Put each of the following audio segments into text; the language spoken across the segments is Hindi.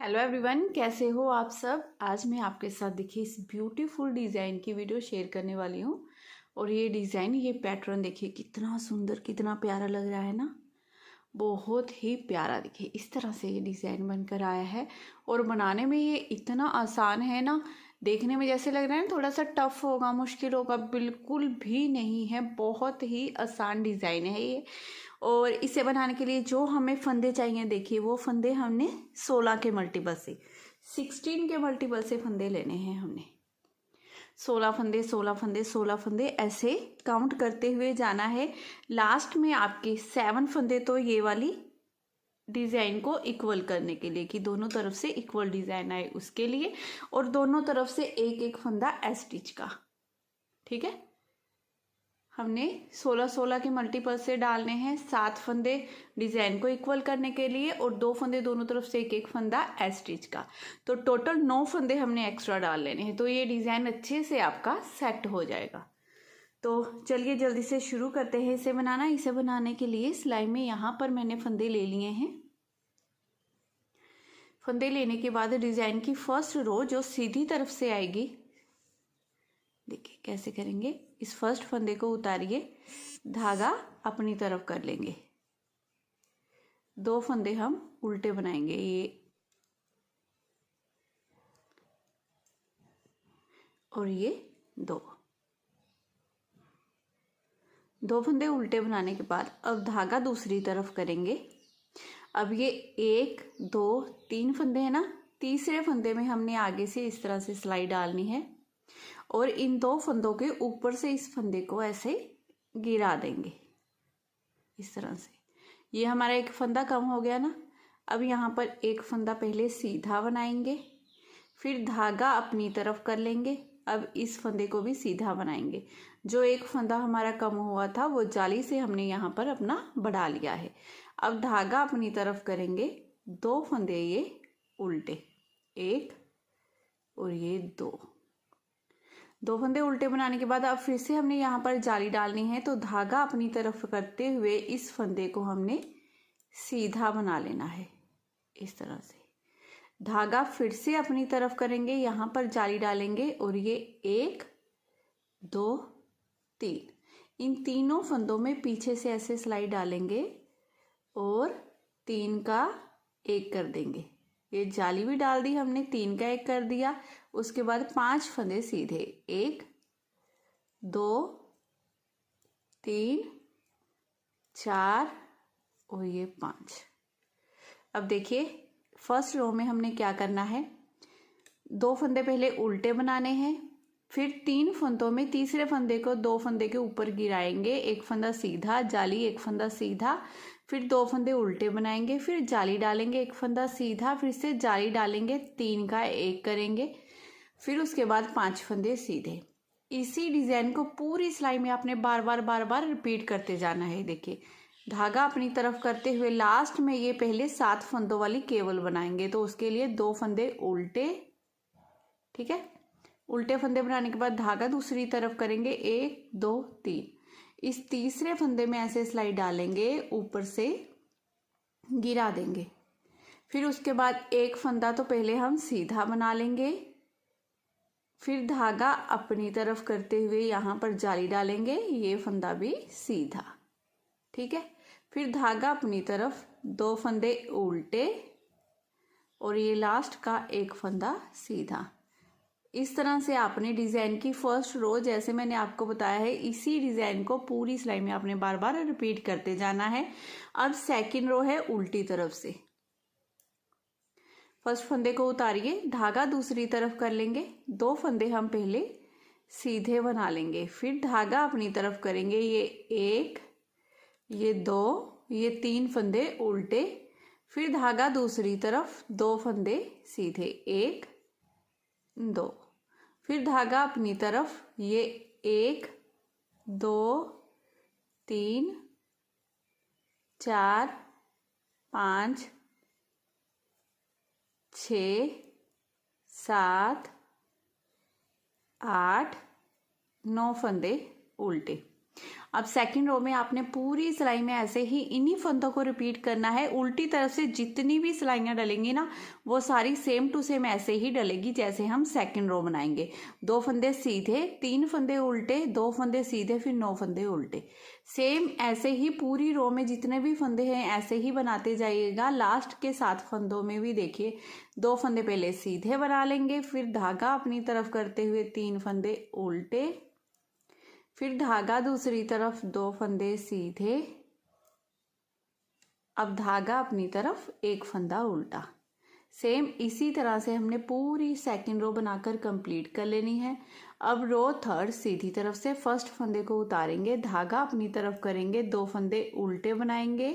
हेलो एवरीवन, कैसे हो आप सब। आज मैं आपके साथ देखिए इस ब्यूटीफुल डिज़ाइन की वीडियो शेयर करने वाली हूँ। और ये डिज़ाइन, ये पैटर्न देखिए कितना सुंदर, कितना प्यारा लग रहा है ना। बहुत ही प्यारा। देखिए इस तरह से ये डिज़ाइन बनकर आया है और बनाने में ये इतना आसान है ना। देखने में जैसे लग रहा है ना थोड़ा सा टफ होगा, मुश्किल होगा, बिल्कुल भी नहीं है। बहुत ही आसान डिज़ाइन है ये। और इसे बनाने के लिए जो हमें फंदे चाहिए, देखिए वो फंदे हमने 16 के मल्टीपल से, 16 के मल्टीपल से फंदे लेने हैं हमने। 16 फंदे 16 फंदे 16 फंदे ऐसे काउंट करते हुए जाना है। लास्ट में आपके 7 फंदे तो ये वाली डिज़ाइन को इक्वल करने के लिए, कि दोनों तरफ से इक्वल डिज़ाइन आए उसके लिए। और दोनों तरफ से एक एक फंदा स्टिच का। ठीक है, हमने 16-16 के मल्टीपल से डालने हैं 7 फंदे डिज़ाइन को इक्वल करने के लिए, और 2 फंदे दोनों तरफ से एक एक फंदा स्टिच का। तो टोटल 9 फंदे हमने एक्स्ट्रा डाल लेने हैं, तो ये डिज़ाइन अच्छे से आपका सेट हो जाएगा। तो चलिए जल्दी से शुरू करते हैं इसे बनाना। इसे बनाने के लिए सिलाई में यहाँ पर मैंने फंदे ले लिए हैं। फंदे लेने के बाद डिज़ाइन की फर्स्ट रो जो सीधी तरफ से आएगी, देखिए कैसे करेंगे। इस फर्स्ट फंदे को उतारिए, धागा अपनी तरफ कर लेंगे। 2 फंदे हम उल्टे बनाएंगे, ये और ये 2 फंदे उल्टे बनाने के बाद अब धागा दूसरी तरफ करेंगे। अब ये 1 2 3 फंदे हैं ना, तीसरे फंदे में हमने आगे से इस तरह से सिलाई डालनी है और इन 2 फंदों के ऊपर से इस फंदे को ऐसे गिरा देंगे इस तरह से। ये हमारा एक फंदा कम हो गया ना। अब यहाँ पर एक फंदा पहले सीधा बनाएंगे, फिर धागा अपनी तरफ कर लेंगे। अब इस फंदे को भी सीधा बनाएंगे। जो एक फंदा हमारा कम हुआ था वो जाली से हमने यहाँ पर अपना बढ़ा लिया है। अब धागा अपनी तरफ करेंगे, 2 फंदे ये उल्टे, 1 और ये 2 फंदे उल्टे बनाने के बाद अब फिर से हमने यहाँ पर जाली डालनी है। तो धागा अपनी तरफ करते हुए इस फंदे को हमने सीधा बना लेना है इस तरह से। धागा फिर से अपनी तरफ करेंगे, यहाँ पर जाली डालेंगे और ये 1 2 3, इन तीनों फंदों में पीछे से ऐसे सिलाई डालेंगे और 3 का 1 कर देंगे। ये जाली भी डाल दी हमने, 3 का 1 कर दिया। उसके बाद 5 फंदे सीधे, 1 2 3 4 और ये 5। अब देखिए फर्स्ट रो में हमने क्या करना है, 2 फंदे पहले उल्टे बनाने हैं, फिर 3 फंदों में तीसरे फंदे को 2 फंदे के ऊपर गिराएंगे, एक फंदा सीधा, जाली, एक फंदा सीधा, फिर 2 फंदे उल्टे बनाएंगे, फिर जाली डालेंगे, एक फंदा सीधा, फिर से जाली डालेंगे, 3 का 1 करेंगे, फिर उसके बाद 5 फंदे सीधे। इसी डिज़ाइन को पूरी सिलाई में आपने बार बार रिपीट करते जाना है। देखिए धागा अपनी तरफ करते हुए लास्ट में ये पहले 7 फंदों वाली केवल बनाएंगे, तो उसके लिए 2 फंदे उल्टे। ठीक है, उल्टे फंदे बनाने के बाद धागा दूसरी तरफ करेंगे, 1 2 3, इस तीसरे फंदे में ऐसे सिलाई डालेंगे, ऊपर से गिरा देंगे। फिर उसके बाद एक फंदा तो पहले हम सीधा बना लेंगे, फिर धागा अपनी तरफ करते हुए यहाँ पर जाली डालेंगे, ये फंदा भी सीधा। ठीक है, फिर धागा अपनी तरफ, 2 फंदे उल्टे और ये लास्ट का एक फंदा सीधा। इस तरह से आपने डिज़ाइन की फर्स्ट रो, जैसे मैंने आपको बताया है, इसी डिज़ाइन को पूरी सिलाई में आपने बार बार रिपीट करते जाना है। अब सेकंड रो है उल्टी तरफ से। फर्स्ट फंदे को उतारिए, धागा दूसरी तरफ कर लेंगे, 2 फंदे हम पहले सीधे बना लेंगे, फिर धागा अपनी तरफ करेंगे, ये 1 ये 2 ये 3 फंदे उल्टे, फिर धागा दूसरी तरफ, 2 फंदे सीधे, 1 2, फिर धागा अपनी तरफ, ये 1 2 3 4 5 6 7 8 9 फंदे उल्टे। अब सेकंड रो में आपने पूरी सिलाई में ऐसे ही इन्हीं फंदों को रिपीट करना है। उल्टी तरफ से जितनी भी सिलाइयाँ डलेंगी ना वो सारी सेम टू सेम ऐसे ही डलेगी जैसे हम सेकंड रो बनाएंगे। 2 फंदे सीधे, 3 फंदे उल्टे, 2 फंदे सीधे, फिर 9 फंदे उल्टे। सेम ऐसे ही पूरी रो में जितने भी फंदे हैं ऐसे ही बनाते जाइएगा। लास्ट के 7 फंदों में भी देखिए 2 फंदे पहले सीधे बना लेंगे, फिर धागा अपनी तरफ करते हुए 3 फंदे उल्टे, फिर धागा दूसरी तरफ 2 फंदे सीधे, अब धागा अपनी तरफ 1 फंदा उल्टा। सेम इसी तरह से हमने पूरी सेकंड रो बनाकर कंप्लीट कर लेनी है। अब रो थर्ड सीधी तरफ से फर्स्ट फंदे को उतारेंगे, धागा अपनी तरफ करेंगे, 2 फंदे उल्टे बनाएंगे,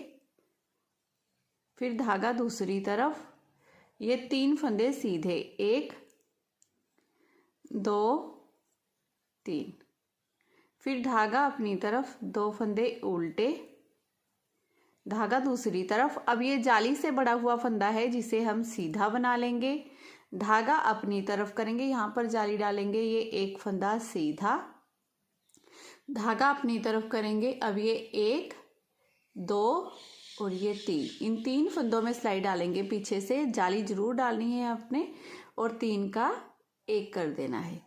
फिर धागा दूसरी तरफ, ये 3 फंदे सीधे, 1 2 3, फिर धागा अपनी तरफ, 2 फंदे उल्टे, धागा दूसरी तरफ। अब ये जाली से बड़ा हुआ फंदा है जिसे हम सीधा बना लेंगे, धागा अपनी तरफ करेंगे, यहाँ पर जाली डालेंगे, ये 1 फंदा सीधा, धागा अपनी तरफ करेंगे, अब ये 1 2 और ये 3, इन 3 फंदों में सिलाई डालेंगे पीछे से। जाली जरूर डालनी है आपने और 3 का 1 कर देना है।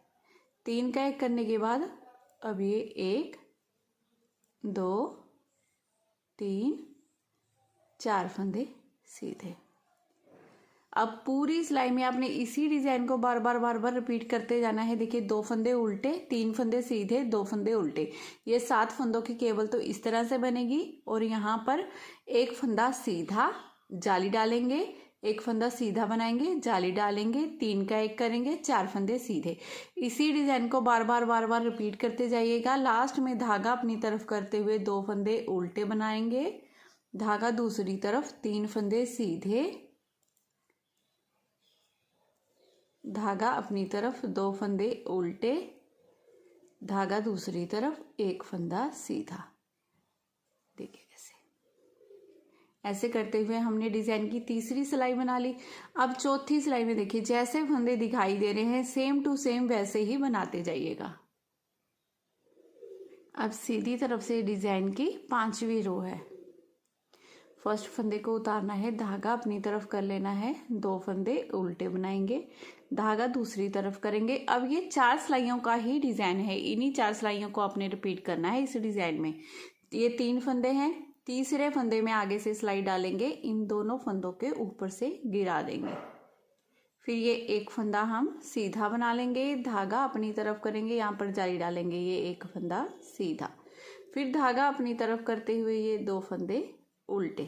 3 का 1 करने के बाद अब ये 1 2 3 4 फंदे सीधे। अब पूरी सिलाई में आपने इसी डिजाइन को बार बार रिपीट करते जाना है। देखिए 2 फंदे उल्टे, 3 फंदे सीधे, 2 फंदे उल्टे, ये 7 फंदों की केवल तो इस तरह से बनेगी। और यहाँ पर 1 फंदा सीधा, जाली डालेंगे, 1 फंदा सीधा बनाएंगे, जाली डालेंगे, 3 का 1 करेंगे, 4 फंदे सीधे। इसी डिजाइन को बार बार रिपीट करते जाइएगा। लास्ट में धागा अपनी तरफ करते हुए 2 फंदे उल्टे बनाएंगे, धागा दूसरी तरफ, 3 फंदे सीधे, धागा अपनी तरफ, 2 फंदे उल्टे, धागा दूसरी तरफ, 1 फंदा सीधा। देखिए ऐसे करते हुए हमने डिजाइन की तीसरी सिलाई बना ली। अब चौथी सिलाई में देखिए जैसे फंदे दिखाई दे रहे हैं सेम टू सेम वैसे ही बनाते जाइएगा। अब सीधी तरफ से डिजाइन की 5वीं रो है। फर्स्ट फंदे को उतारना है, धागा अपनी तरफ कर लेना है, 2 फंदे उल्टे बनाएंगे, धागा दूसरी तरफ करेंगे। अब ये 4 सिलाइयों का ही डिजाइन है, इन्हीं 4 सिलाइयों को आपने रिपीट करना है इस डिजाइन में। ये 3 फंदे हैं, तीसरे फंदे में आगे से सिलाई डालेंगे, इन दोनों फंदों के ऊपर से गिरा देंगे, फिर ये 1 फंदा हम सीधा बना लेंगे, धागा अपनी तरफ करेंगे, यहाँ पर जाली डालेंगे, ये 1 फंदा सीधा, फिर धागा अपनी तरफ करते हुए ये 2 फंदे उल्टे।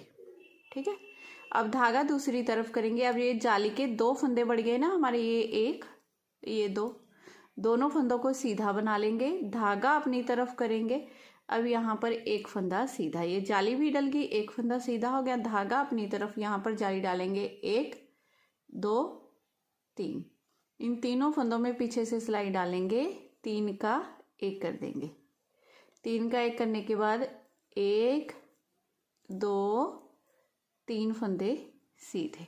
ठीक है, अब धागा दूसरी तरफ करेंगे। अब ये जाली के 2 फंदे बढ़ गए ना हमारे, ये 1 ये 2, दोनों फंदों को सीधा बना लेंगे, धागा अपनी तरफ करेंगे, अब यहाँ पर 1 फंदा सीधा, ये जाली भी डल गई, 1 फंदा सीधा हो गया, धागा अपनी तरफ, यहाँ पर जाली डालेंगे, 1 2 3, इन तीनों फंदों में पीछे से सिलाई डालेंगे, 3 का 1 कर देंगे, 3 का 1 करने के बाद 1 2 3 फंदे सीधे।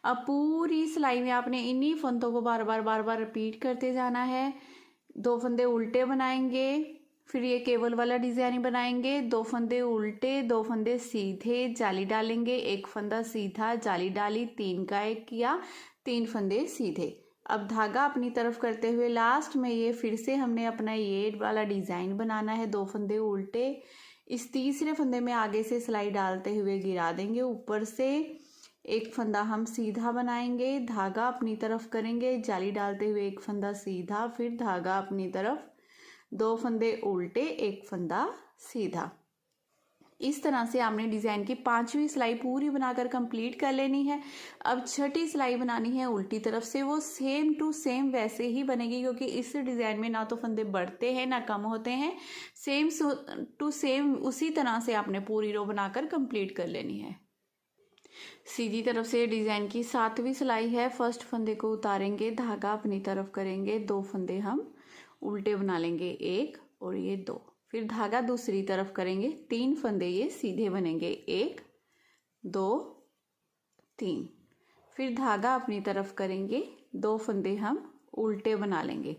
अब पूरी सिलाई में आपने इन्हीं फंदों को बार बार रिपीट करते जाना है। 2 फंदे उल्टे बनाएंगे, फिर ये केबल वाला डिजाइन बनाएंगे, 2 फंदे उल्टे, 2 फंदे सीधे, जाली डालेंगे, 1 फंदा सीधा, जाली डाली, 3 का 1 किया, 3 फंदे सीधे। अब धागा अपनी तरफ करते हुए लास्ट में ये फिर से हमने अपना ये वाला डिजाइन बनाना है, 2 फंदे उल्टे, इस तीसरे फंदे में आगे से सिलाई डालते हुए गिरा देंगे, ऊपर से 1 फंदा हम सीधा बनाएंगे, धागा अपनी तरफ करेंगे, जाली डालते हुए 1 फंदा सीधा, फिर धागा अपनी तरफ, 2 फंदे उल्टे, 1 फंदा सीधा। इस तरह से आपने डिजाइन की 5वीं सिलाई पूरी बनाकर कंप्लीट कर लेनी है। अब छठी सिलाई बनानी है उल्टी तरफ से, वो सेम टू सेम वैसे ही बनेगी क्योंकि इस डिजाइन में ना तो फंदे बढ़ते हैं ना कम होते हैं, सेम टू सेम उसी तरह से आपने पूरी रो बनाकर कंप्लीट कर लेनी है। सीधी तरफ से डिजाइन की 7वीं सिलाई है। फर्स्ट फंदे को उतारेंगे, धागा अपनी तरफ करेंगे, 2 फंदे हम उल्टे बना लेंगे, 1 और ये 2, फिर धागा दूसरी तरफ करेंगे, 3 फंदे ये सीधे बनेंगे, 1 2 3, फिर धागा अपनी तरफ करेंगे, 2 फंदे हम उल्टे बना लेंगे,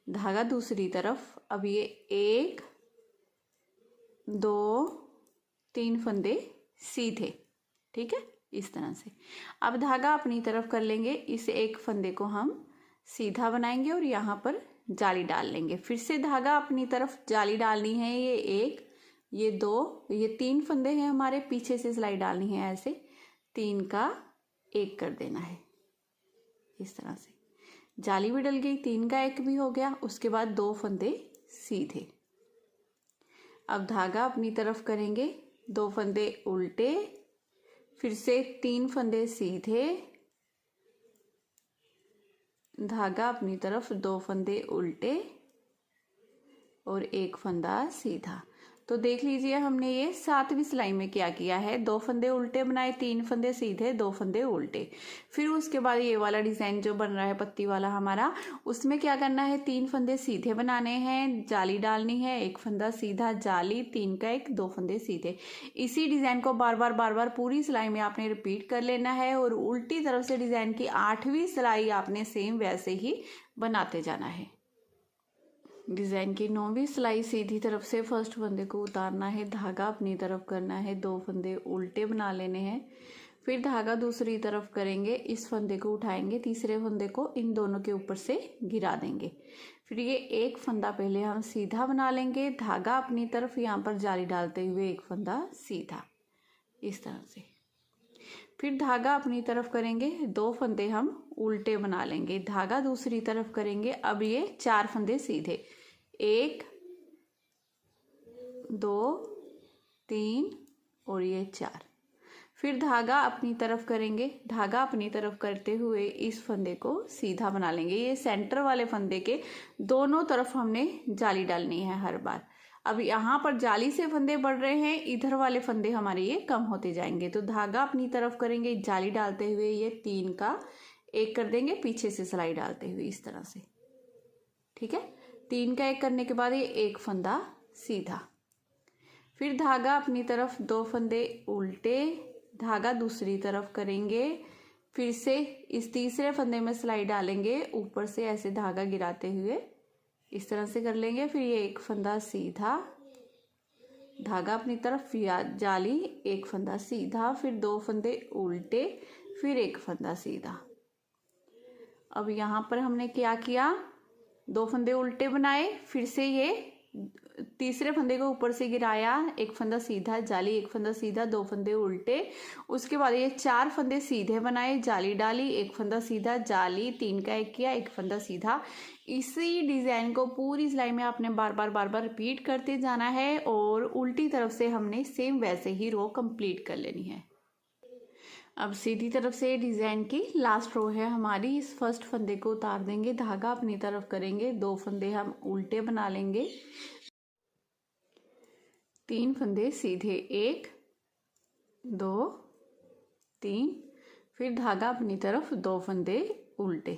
धागा दूसरी तरफ, अब ये 1 2 3 फंदे सीधे, ठीक है, इस तरह से। अब धागा अपनी तरफ कर लेंगे, इस एक फंदे को हम सीधा बनाएंगे और यहाँ पर जाली डाल लेंगे। फिर से धागा अपनी तरफ जाली डालनी है, ये 1 ये 2 ये 3 फंदे हैं हमारे, पीछे से सिलाई डालनी है, ऐसे 3 का 1 कर देना है, इस तरह से। जाली भी डल गई, 3 का 1 भी हो गया। उसके बाद 2 फंदे सीधे। अब धागा अपनी तरफ करेंगे, 2 फंदे उल्टे, फिर से 3 फंदे सीधे, धागा अपनी तरफ, 2 फंदे उल्टे और 1 फंदा सीधा। तो देख लीजिए हमने ये 7वीं सिलाई में क्या किया है, 2 फंदे उल्टे बनाए, 3 फंदे सीधे, 2 फंदे उल्टे। फिर उसके बाद ये वाला डिजाइन जो बन रहा है पत्ती वाला हमारा, उसमें क्या करना है, 3 फंदे सीधे बनाने हैं, जाली डालनी है, 1 फंदा सीधा, जाली, 3 का 1, 2 फंदे सीधे। इसी डिजाइन को बार बार पूरी सिलाई में आपने रिपीट कर लेना है और उल्टी तरफ से डिजाइन की 8वीं सिलाई आपने सेम वैसे ही बनाते जाना है। डिजाइन की 9वीं सिलाई सीधी तरफ से फर्स्ट फंदे को उतारना है, धागा अपनी तरफ करना है, 2 फंदे उल्टे बना लेने हैं, फिर धागा दूसरी तरफ करेंगे, इस फंदे को उठाएंगे, तीसरे फंदे को इन दोनों के ऊपर से गिरा देंगे। फिर ये 1 फंदा पहले हम सीधा बना लेंगे, धागा अपनी तरफ, यहाँ पर जाली डालते हुए 1 फंदा सीधा, इस तरह से। फिर धागा अपनी तरफ करेंगे, 2 फंदे हम उल्टे बना लेंगे, धागा दूसरी तरफ करेंगे। अब ये 4 फंदे सीधे, 1 2 3 और ये 4। फिर धागा अपनी तरफ करेंगे, धागा अपनी तरफ करते हुए इस फंदे को सीधा बना लेंगे। ये सेंटर वाले फंदे के दोनों तरफ हमने जाली डालनी है हर बार। अब यहाँ पर जाली से फंदे बढ़ रहे हैं, इधर वाले फंदे हमारे ये कम होते जाएंगे। तो धागा अपनी तरफ करेंगे, जाली डालते हुए ये 3 का 1 कर देंगे, पीछे से सिलाई डालते हुए इस तरह से, ठीक है। 3 का 1 करने के बाद ये 1 फंदा सीधा, फिर धागा अपनी तरफ, 2 फंदे उल्टे, धागा दूसरी तरफ करेंगे, फिर से इस तीसरे फंदे में सिलाई डालेंगे, ऊपर से ऐसे धागा गिराते हुए इस तरह से कर लेंगे। फिर ये 1 फंदा सीधा, धागा अपनी तरफ, जाली, 1 फंदा सीधा, फिर 2 फंदे उल्टे, फिर 1 फंदा सीधा। अब यहाँ पर हमने क्या किया, 2 फंदे उल्टे बनाए, फिर से ये तीसरे फंदे को ऊपर से गिराया, 1 फंदा सीधा, जाली, 1 फंदा सीधा, 2 फंदे उल्टे। उसके बाद ये 4 फंदे सीधे बनाए, जाली डाली, 1 फंदा सीधा, जाली, 3 का 1 किया, 1 फंदा सीधा। इसी डिजाइन को पूरी सिलाई में आपने बार बार रिपीट करते जाना है और उल्टी तरफ से हमने सेम वैसे ही रो कंप्लीट कर लेनी है। अब सीधी तरफ से डिजाइन की लास्ट रो है हमारी, इस फर्स्ट फंदे को उतार देंगे, धागा अपनी तरफ करेंगे, 2 फंदे हम उल्टे बना लेंगे, 3 फंदे सीधे, 1 2 3, फिर धागा अपनी तरफ, 2 फंदे उल्टे,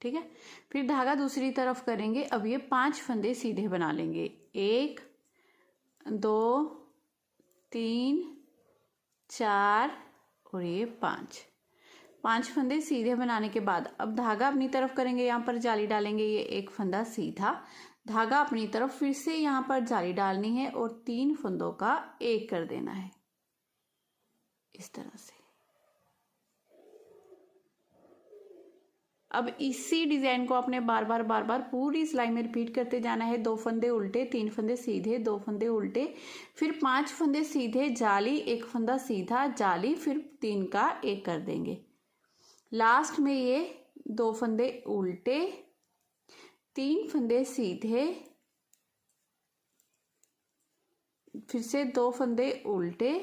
ठीक है। फिर धागा दूसरी तरफ करेंगे, अब ये 5 फंदे सीधे बना लेंगे, 1 2 3 4 और ये 5 फंदे सीधे बनाने के बाद अब धागा अपनी तरफ करेंगे, यहाँ पर जाली डालेंगे, ये 1 फंदा सीधा, धागा अपनी तरफ, फिर से यहाँ पर जाली डालनी है और 3 फंदों का 1 कर देना है इस तरह से। अब इसी डिजाइन को आपने बार बार पूरी सिलाई में रिपीट करते जाना है। 2 फंदे उल्टे, 3 फंदे सीधे, 2 फंदे उल्टे, फिर 5 फंदे सीधे, जाली, 1 फंदा सीधा, जाली, फिर 3 का 1 कर देंगे। लास्ट में ये 2 फंदे उल्टे, 3 फंदे सीधे, फिर से 2 फंदे उल्टे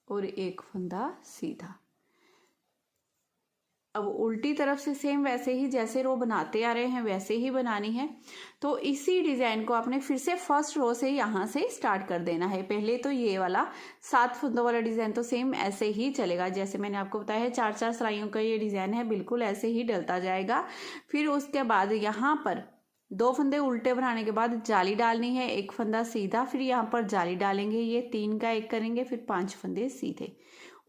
और 1 फंदा सीधा। अब उल्टी तरफ से सेम वैसे ही जैसे रो बनाते आ रहे हैं वैसे ही बनानी है। तो इसी डिजाइन को आपने फिर से फर्स्ट रो से यहाँ से स्टार्ट कर देना है। पहले तो ये वाला 7 फंदों वाला डिजाइन तो सेम ऐसे ही चलेगा, जैसे मैंने आपको बताया है 4-4 सिलाइयों का ये डिजाइन है, बिल्कुल ऐसे ही डलता जाएगा। फिर उसके बाद यहाँ पर 2 फंदे उल्टे बनाने के बाद जाली डालनी है, 1 फंदा सीधा, फिर यहाँ पर जाली डालेंगे, ये 3 का 1 करेंगे, फिर 5 फंदे सीधे।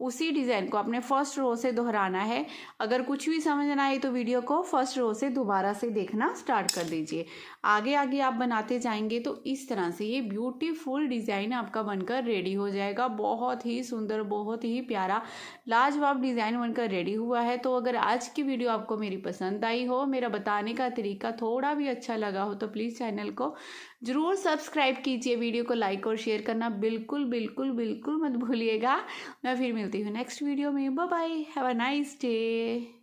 उसी डिज़ाइन को अपने फर्स्ट रो से दोहराना है। अगर कुछ भी समझ ना आए तो वीडियो को फर्स्ट रो से दोबारा से देखना स्टार्ट कर दीजिए। आगे आगे आप बनाते जाएंगे तो इस तरह से ये ब्यूटीफुल डिज़ाइन आपका बनकर रेडी हो जाएगा। बहुत ही सुंदर, बहुत ही प्यारा, लाजवाब डिज़ाइन बनकर रेडी हुआ है। तो अगर आज की वीडियो आपको मेरी पसंद आई हो, मेरा बताने का तरीका थोड़ा भी अच्छा लगा हो, तो प्लीज़ चैनल को ज़रूर सब्सक्राइब कीजिए। वीडियो को लाइक और शेयर करना बिल्कुल बिल्कुल बिल्कुल मत भूलिएगा। मैं फिर मिलती हूँ नेक्स्ट वीडियो में। Bye bye, have a nice day.